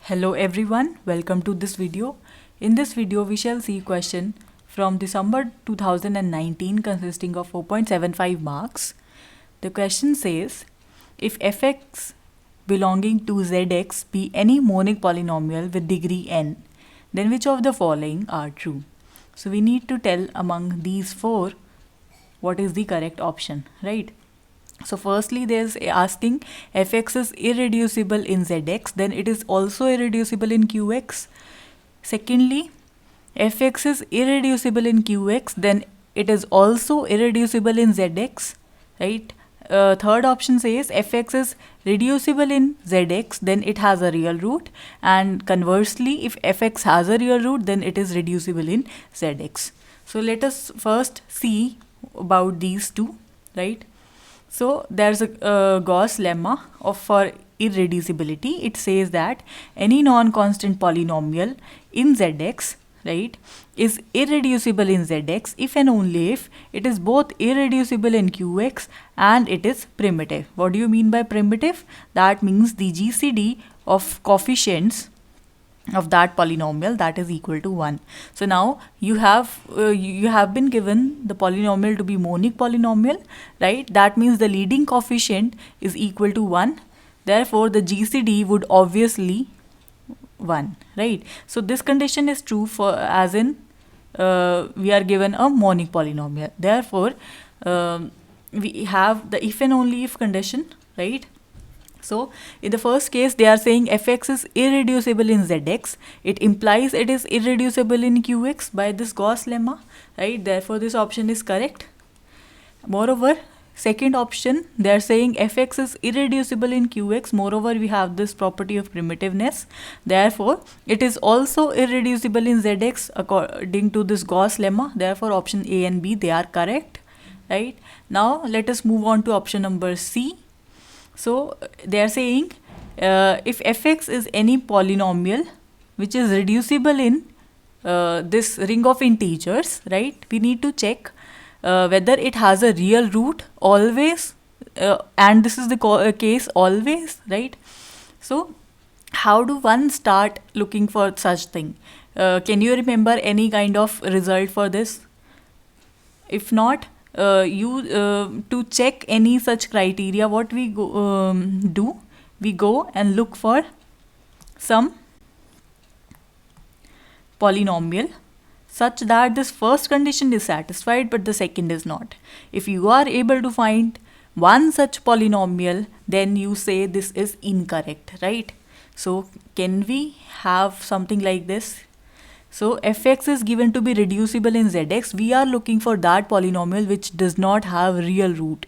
Hello everyone, welcome to this video. In this video, we shall see question from December 2019 consisting of 4.75 marks. The question says, if fx belonging to zx be any monic polynomial with degree n, then which of the following are true? So we need to tell among these four what is the correct option, right? So firstly, there's asking fx is irreducible in zx, then it is also irreducible in qx. Secondly, fx is irreducible in qx, then it is also irreducible in zx, right? Third option says fx is reducible in zx, then it has a real root, and conversely, if fx has a real root, then it is reducible in zx. So let us first see about these two, right? So there's a Gauss lemma for irreducibility. It says that any non-constant polynomial in zx, right, is irreducible in zx if and only if it is both irreducible in qx and it is primitive. What do you mean by primitive? That means the GCD of coefficients of that polynomial that is equal to 1. So now you have been given the polynomial to be monic polynomial, right? That means the leading coefficient is equal to 1. Therefore the GCD would obviously 1, right? So this condition is true for as in we are given a monic polynomial. Therefore we have the if and only if condition, right? So in the first case, they are saying fx is irreducible in zx. It implies it is irreducible in qx by this Gauss lemma, right? Therefore this option is correct. Moreover, second option, they are saying fx is irreducible in qx. Moreover, we have this property of primitiveness. Therefore it is also irreducible in zx according to this Gauss lemma. Therefore option A and B, they are correct, right? Now let us move on to option number C. So they are saying if fx is any polynomial which is reducible in this ring of integers, right, we need to check whether it has a real root always, and this is the case always, right? So how do one start looking for such thing? Can you remember any kind of result for this? If not, to check any such criteria, what we do, we go and look for some polynomial such that this first condition is satisfied but the second is not. If you are able to find one such polynomial, then you say this is incorrect, right? So can we have something like this? So fx is given to be reducible in zx. We are looking for that polynomial which does not have real root.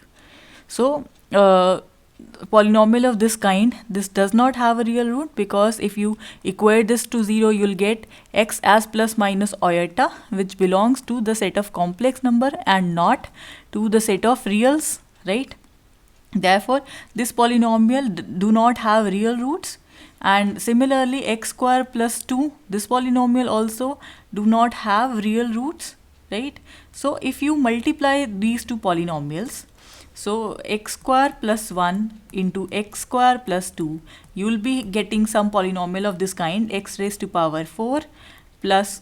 So polynomial of this kind, this does not have a real root, because if you equate this to 0, you will get x as plus minus iota, which belongs to the set of complex number and not to the set of reals, right? Therefore this polynomial do not have real roots. And similarly x square plus 2, this polynomial also do not have real roots, right? So if you multiply these two polynomials, so x square plus 1 into x square plus 2, you will be getting some polynomial of this kind, x raised to power 4 plus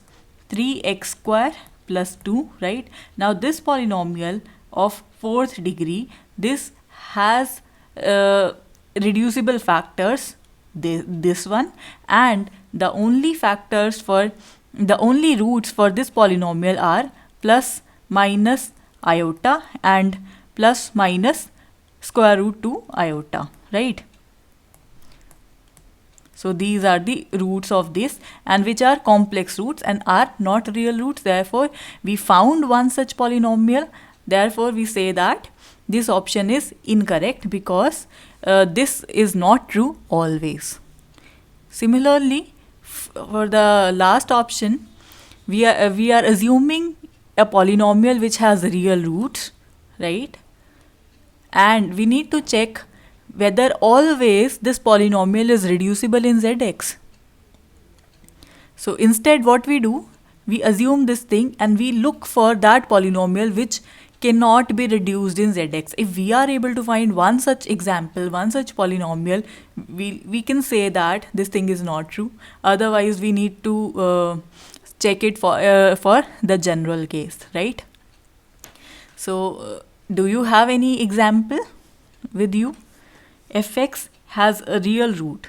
3x square plus 2, right? Now this polynomial of 4th degree, this has reducible factors, this one, and the only factors for the only roots for this polynomial are plus minus iota and plus minus square root 2 iota, right? So these are the roots of this, and which are complex roots and are not real roots. Therefore we found one such polynomial. Therefore we say that this option is incorrect, because this is not true always. Similarly, for the last option, we are assuming a polynomial which has real roots, right? And we need to check whether always this polynomial is reducible in zx. So instead what we do, we assume this thing and we look for that polynomial which cannot be reduced in ZX. If we are able to find one such example, one such polynomial, we can say that this thing is not true. Otherwise, we need to check it for the general case, right? So, do you have any example with you? Fx has a real root.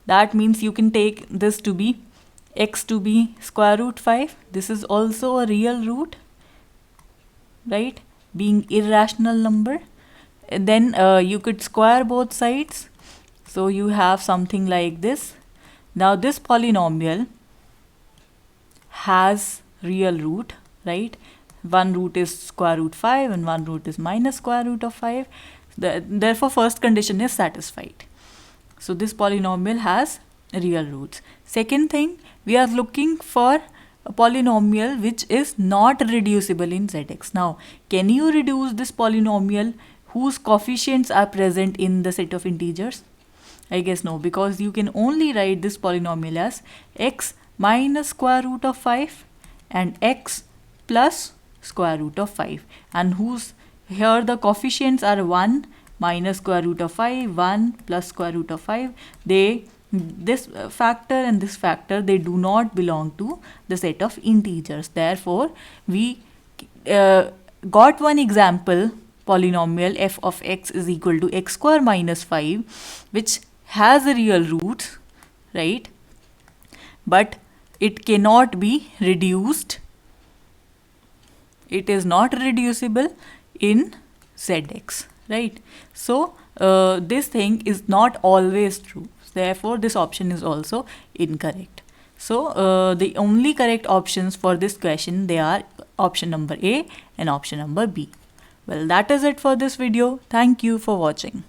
That means you can take this to be x to be square root 5. This is also a real root, right? Being irrational number. And then you could square both sides. So you have something like this. Now this polynomial has real root, right? One root is square root 5 and one root is minus square root of 5. Therefore, first condition is satisfied. So this polynomial has real roots. Second thing, we are looking for a polynomial which is not reducible in ZX. Now, can you reduce this polynomial whose coefficients are present in the set of integers? I guess no, because you can only write this polynomial as x minus square root of 5 and x plus square root of 5, and whose here the coefficients are 1 minus square root of 5, 1 plus square root of 5. This factor and this factor, they do not belong to the set of integers. Therefore, we got one example polynomial f of x is equal to x square minus 5, which has a real root, right? But it cannot be reduced. It is not reducible in ZX, right? So this thing is not always true. Therefore, this option is also incorrect. So the only correct options for this question, they are option number A and option number B. Well, that is it for this video. Thank you for watching.